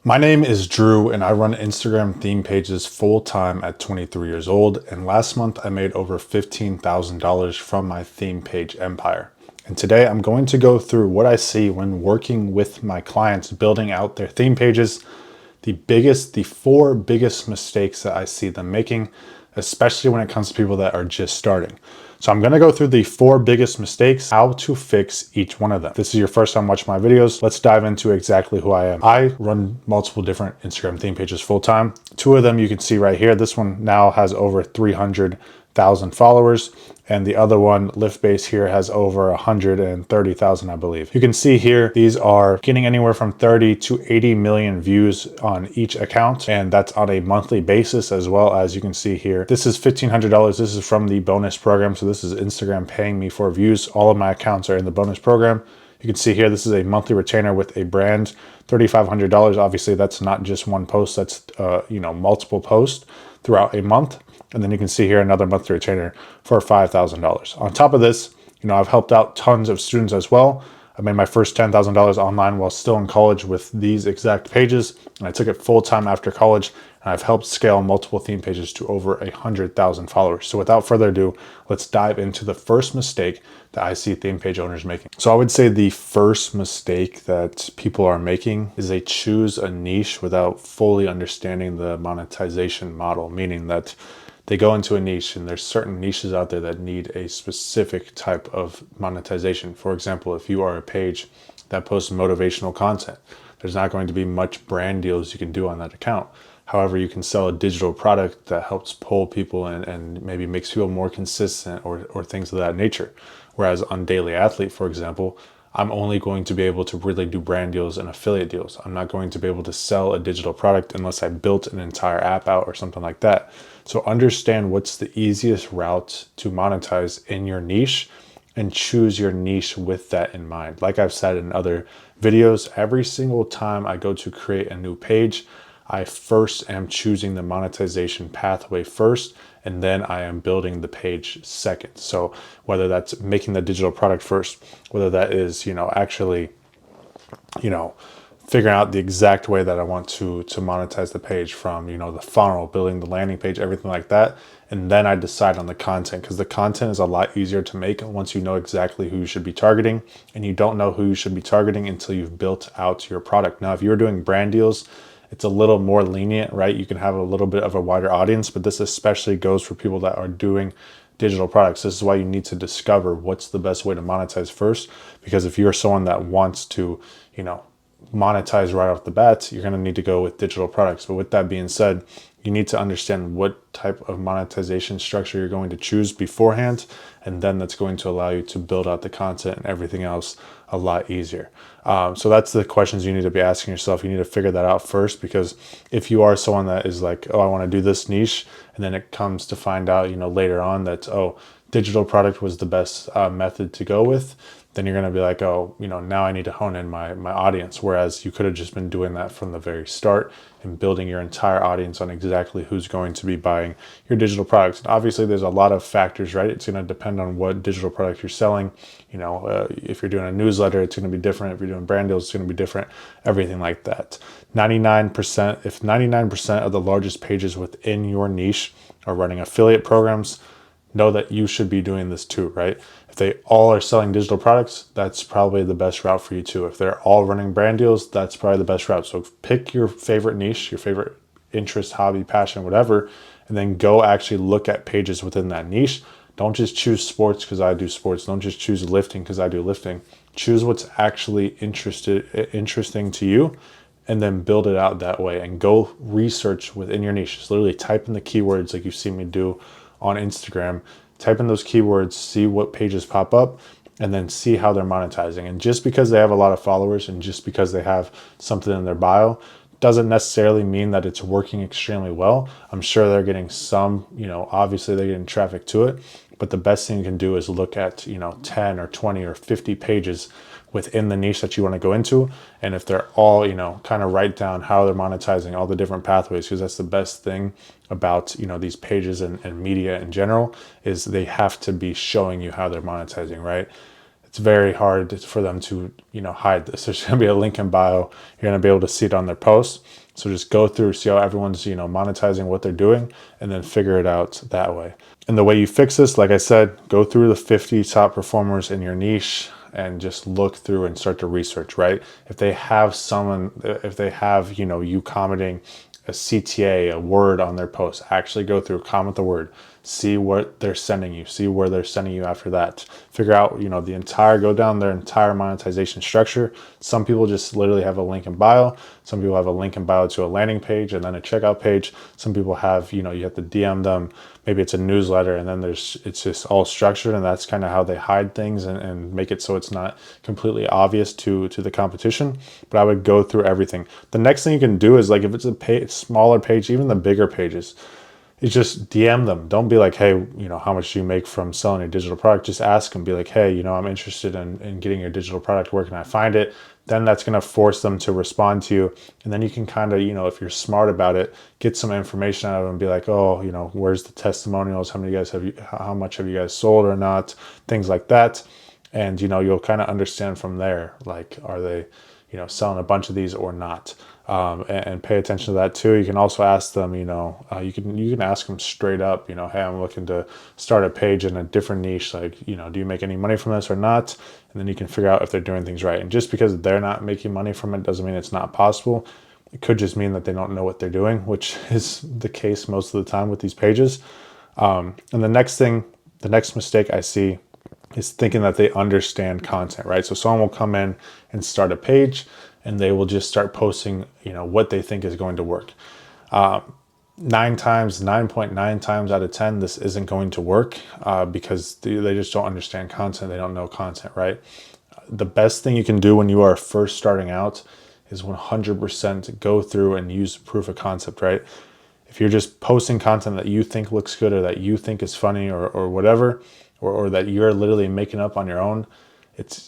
My name is Drew and I run Instagram theme pages full time at 23 years old. And last month I made over $15,000 from my theme page empire. And today I'm going to go through what I see when working with my clients building out their theme pages, the four biggest mistakes that I see them making, especially when it comes to people that are just starting. So I'm gonna go through the four biggest mistakes, how to fix each one of them. If this is your first time watching my videos, let's dive into exactly who I am. I run multiple different Instagram theme pages full time. Two of them you can see right here. This one now has over 300,000 followers. And the other one, Lift Base here, has over 130,000, I believe. You can see here, these are getting anywhere from 30 to 80 million views on each account. And that's on a monthly basis, as well as you can see here. This is $1,500. This is from the bonus program. So this is Instagram paying me for views. All of my accounts are in the bonus program. You can see here, this is a monthly retainer with a brand, $3,500. Obviously, that's not just one post. That's, multiple posts throughout a month. And then you can see here another monthly retainer for $5,000. On top of this, I've helped out tons of students as well. I made my first $10,000 online while still in college with these exact pages. And I took it full time after college. And I've helped scale multiple theme pages to over 100,000 followers. So without further ado, let's dive into the first mistake that I see theme page owners making. So I would say the first mistake that people are making is they choose a niche without fully understanding the monetization model, meaning that they go into a niche and there's certain niches out there that need a specific type of monetization. For example, if you are a page that posts motivational content, there's not going to be much brand deals you can do on that account. However, you can sell a digital product that helps pull people in and maybe makes people more consistent or things of that nature. Whereas on Daily Athlete, for example, I'm only going to be able to really do brand deals and affiliate deals. I'm not going to be able to sell a digital product unless I built an entire app out or something like that. So understand what's the easiest route to monetize in your niche and choose your niche with that in mind. Like I've said in other videos, every single time I go to create a new page, I first am choosing the monetization pathway first, and then I am building the page second. So whether that's making the digital product first, whether that is, actually, figuring out the exact way that I want to monetize the page from, the funnel, building the landing page, everything like that. And then I decide on the content, because the content is a lot easier to make once you know exactly who you should be targeting. And you don't know who you should be targeting until you've built out your product. Now, if you're doing brand deals, it's a little more lenient, right? You can have a little bit of a wider audience, but this especially goes for people that are doing digital products. This is why you need to discover what's the best way to monetize first, because if you're someone that wants to, monetize right off the bat, you're going to need to go with digital products. But with that being said, you need to understand what type of monetization structure you're going to choose beforehand, and then that's going to allow you to build out the content and everything else a lot easier. So that's the questions you need to be asking yourself. You need to figure that out first, because if you are someone that is like, oh, I want to do this niche, and then it comes to find out, later on that, oh, digital product was the best method to go with, then you're going to be like, oh, now I need to hone in my audience. Whereas you could have just been doing that from the very start and building your entire audience on exactly who's going to be buying your digital products. And obviously, there's a lot of factors, right? It's going to depend on what digital product you're selling. If you're doing a newsletter, it's going to be different. If you're doing brand deals, it's going to be different. Everything like that. 99%, if 99% of the largest pages within your niche are running affiliate programs, know that you should be doing this too, right? If they all are selling digital products, that's probably the best route for you too. If they're all running brand deals, that's probably the best route. So pick your favorite niche, your favorite interest, hobby, passion, whatever, and then go actually look at pages within that niche. Don't just choose sports because I do sports. Don't just choose lifting because I do lifting. Choose what's actually interesting to you, and then build it out that way, and go research within your niche. Just literally type in the keywords like you see me do on Instagram, type in those keywords, see what pages pop up, and then see how they're monetizing. And just because they have a lot of followers and just because they have something in their bio doesn't necessarily mean that it's working extremely well. I'm sure they're getting some, obviously they're getting traffic to it, but the best thing you can do is look at, 10 or 20 or 50 pages within the niche that you want to go into. And if they're all, kind of write down how they're monetizing, all the different pathways, because that's the best thing about, these pages and media in general, is they have to be showing you how they're monetizing, right? it's very hard for them to, hide this. There's going to be a link in bio. You're going to be able to see it on their posts. So just go through, see how everyone's, monetizing what they're doing, and then figure it out that way. And the way you fix this, like I said, go through the 50 top performers in your niche and just look through and start to research, right? If they have you commenting a CTA, a word on their post, actually go through, comment the word, see what they're sending you, see where they're sending you after that. Figure out, go down their entire monetization structure. Some people just literally have a link in bio. Some people have a link in bio to a landing page and then a checkout page. Some people have, you have to DM them. Maybe it's a newsletter, and then it's just all structured, and that's kind of how they hide things and make it so it's not completely obvious to the competition. But I would go through everything. The next thing you can do is, like, if it's a smaller page, even the bigger pages, is just DM them. Don't be like, hey, how much do you make from selling a digital product? Just ask them, be like, hey, I'm interested in getting your digital product. Where can I find it? Then that's going to force them to respond to you. And then you can kind of, if you're smart about it, get some information out of them and be like, oh, where's the testimonials? How much have you guys sold or not? Things like that. And, you'll kind of understand from there, like, are they, selling a bunch of these or not? And pay attention to that too. You can also ask them, you can ask them straight up, hey, I'm looking to start a page in a different niche. Like, do you make any money from this or not? And then you can figure out if they're doing things right. And just because they're not making money from it doesn't mean it's not possible. It could just mean that they don't know what they're doing, which is the case most of the time with these pages. And the next mistake I see is thinking that they understand content, right? So someone will come in and start a page, and they will just start posting, what they think is going to work. 9.9 times out of 10, this isn't going to work because they just don't understand content. They don't know content, right? The best thing you can do when you are first starting out is 100% go through and use proof of concept, right? If you're just posting content that you think looks good or that you think is funny or whatever, or that you're literally making up on your own,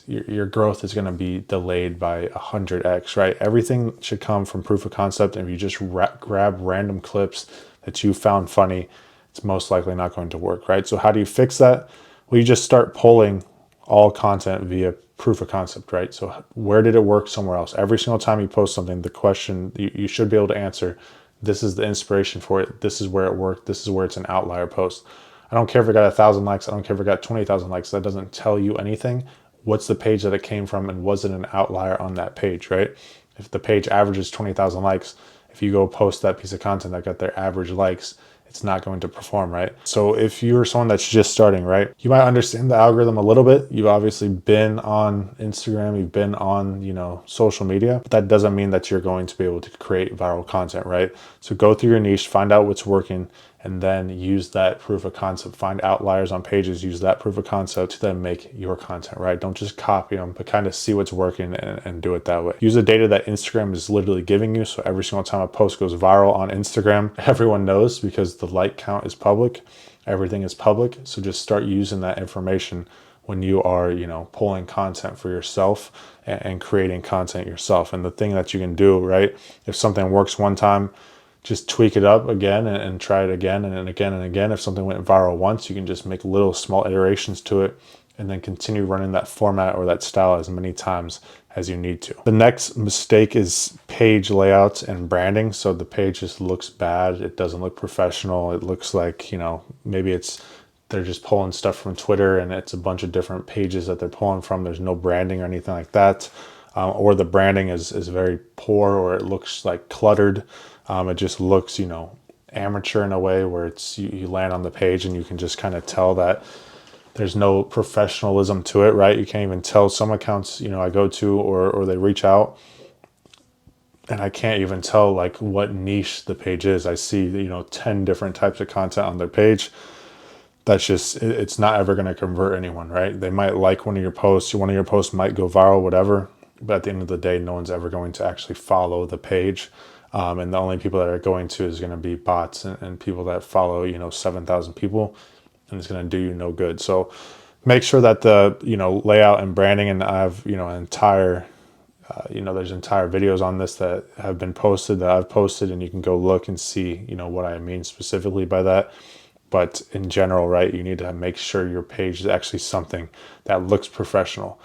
your growth is going to be delayed by 100x, right? Everything should come from proof of concept. And if you just grab random clips that you found funny, it's most likely not going to work, right? So how do you fix that? Well, you just start pulling all content via proof of concept, right? So where did it work somewhere else? Every single time you post something, the question you should be able to answer, this is the inspiration for it. This is where it worked. This is where it's an outlier post. I don't care if it got 1,000 likes. I don't care if it got 20,000 likes. That doesn't tell you anything. What's the page that it came from, and was it an outlier on that page, right? If the page averages 20,000 likes, if you go post that piece of content that got their average likes, it's not going to perform, right? So if you're someone that's just starting, right, you might understand the algorithm a little bit. You've obviously been on Instagram, you've been on, social media, but that doesn't mean that you're going to be able to create viral content, right? So go through your niche, find out what's working, and then use that proof of concept. Find outliers on pages, use that proof of concept to then make your content, right? Don't just copy them, but kind of see what's working and do it that way. Use the data that Instagram is literally giving you. So every single time a post goes viral on Instagram, everyone knows because the like count is public. Everything is public. So just start using that information when you are, pulling content for yourself and creating content yourself. And the thing that you can do, right, if something works one time, just tweak it up again and try it again and again and again. If something went viral once, you can just make little small iterations to it and then continue running that format or that style as many times as you need to. The next mistake is page layouts and branding. So the page just looks bad. It doesn't look professional. It looks like, maybe they're just pulling stuff from Twitter and it's a bunch of different pages that they're pulling from. There's no branding or anything like that. Or the branding is very poor, or it looks like cluttered. It just looks, amateur in a way where it's you land on the page and you can just kind of tell that there's no professionalism to it, right? You can't even tell. Some accounts, I go to or they reach out and I can't even tell like what niche the page is. I see, 10 different types of content on their page. That's just, it's not ever going to convert anyone, right? They might like one of your posts might go viral, whatever. But at the end of the day, no one's ever going to actually follow the page. And the only people that are going to is going to be bots and people that follow, 7,000 people, and it's going to do you no good. So make sure that the, layout and branding, and I have, an entire, there's entire videos on this that have been posted, that I've posted, and you can go look and see, what I mean specifically by that. But in general, right, you need to make sure your page is actually something that looks professional.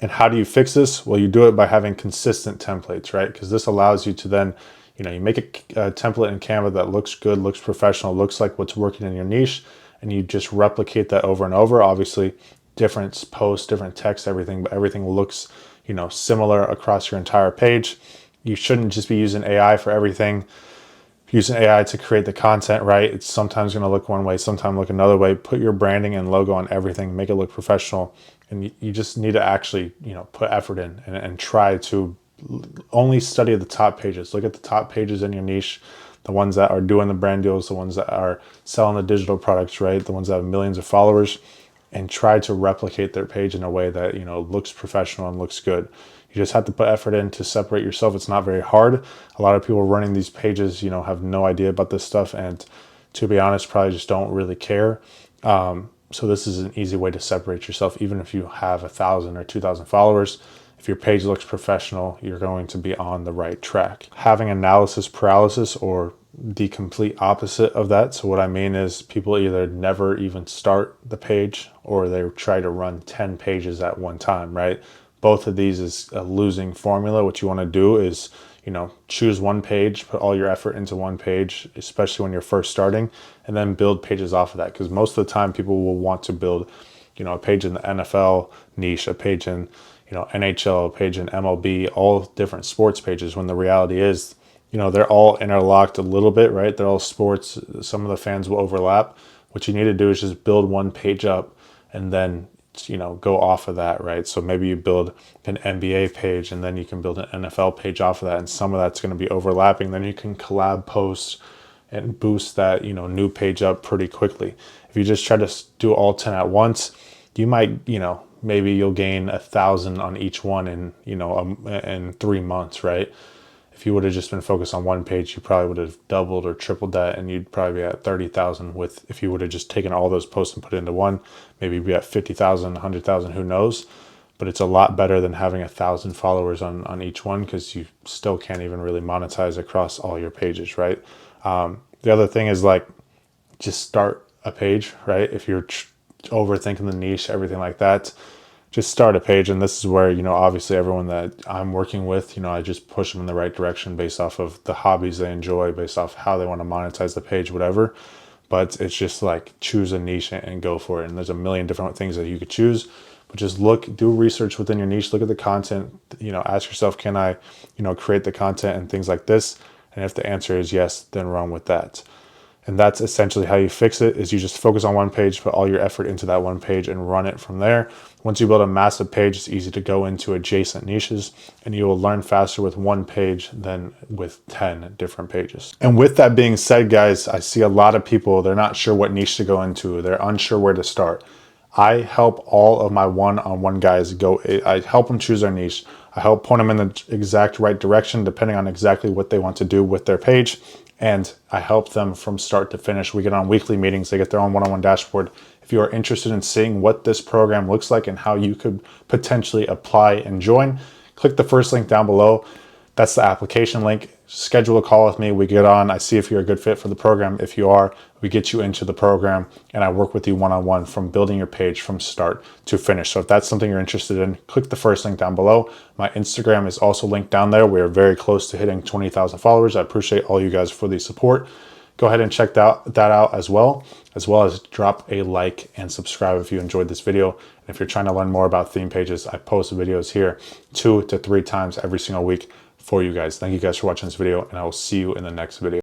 And how do you fix this? Well, you do it by having consistent templates, right? Because this allows you to then, you make a template in Canva that looks good, looks professional, looks like what's working in your niche, and you just replicate that over and over. Obviously, different posts, different text, everything, but everything looks, similar across your entire page. You shouldn't just be using AI for everything. Using AI to create the content, right? It's sometimes going to look one way, sometimes look another way. Put your branding and logo on everything, make it look professional. And you just need to actually, put effort in and try to only study the top pages. Look at the top pages in your niche, the ones that are doing the brand deals, the ones that are selling the digital products, right? The ones that have millions of followers, and try to replicate their page in a way that, looks professional and looks good. You just have to put effort in to separate yourself. It's not very hard. A lot of people running these pages, have no idea about this stuff, and to be honest, probably just don't really care. So this is an easy way to separate yourself. Even if you have 1,000 or 2,000 followers, if your page looks professional, you're going to be on the right track. Having analysis paralysis, or the complete opposite of that. So what I mean is people either never even start the page, or they try to run 10 pages at one time, right? Both of these is a losing formula. What you want to do is, choose one page, put all your effort into one page, especially when you're first starting, and then build pages off of that. Because most of the time people will want to build, a page in the NFL niche, a page in, NHL, a page in MLB, all different sports pages, when the reality is, they're all interlocked a little bit, right? They're all sports. Some of the fans will overlap. What you need to do is just build one page up and then, go off of that, right? So maybe you build an NBA page and then you can build an NFL page off of that. And some of that's going to be overlapping. Then you can collab posts and boost that, new page up pretty quickly. If you just try to do all 10 at once, you might, maybe you'll gain 1,000 on each one in 3 months, right? If you would have just been focused on one page, you probably would have doubled or tripled that, and you'd probably be at 30,000 if you would have just taken all those posts and put it into one, maybe be at 50,000, 100,000, who knows? But it's a lot better than having 1,000 followers on each one, because you still can't even really monetize across all your pages, right? The other thing is, just start a page, right? If you're overthinking the niche, everything like that, just start a page. And this is where, obviously everyone that I'm working with, I just push them in the right direction based off of the hobbies they enjoy, based off how they want to monetize the page, whatever. But it's just choose a niche and go for it. And there's a million different things that you could choose, but just do research within your niche, look at the content, ask yourself, can I, create the content and things like this? And if the answer is yes, then run with that. And that's essentially how you fix it, is you just focus on one page, put all your effort into that one page and run it from there. Once you build a massive page, it's easy to go into adjacent niches, and you will learn faster with one page than with 10 different pages. And with that being said, guys, I see a lot of people, they're not sure what niche to go into. They're unsure where to start. I help all of my one-on-one guys I help them choose their niche. I help point them in the exact right direction, depending on exactly what they want to do with their page. And I help them from start to finish. We get on weekly meetings. They get their own one-on-one dashboard. If you are interested in seeing what this program looks like and how you could potentially apply and join, click the first link down below. That's the application link. Schedule a call with me. We get on. I see if you're a good fit for the program. If you are, we get you into the program, and I work with you one-on-one from building your page from start to finish. So if that's something you're interested in, click the first link down below. My Instagram is also linked down there. We are very close to hitting 20,000 followers. I appreciate all you guys for the support. Go ahead and check that out as well as drop a like and subscribe if you enjoyed this video. And if you're trying to learn more about theme pages, I post videos here 2 to 3 times every single week for you guys. Thank you guys for watching this video, and I will see you in the next video.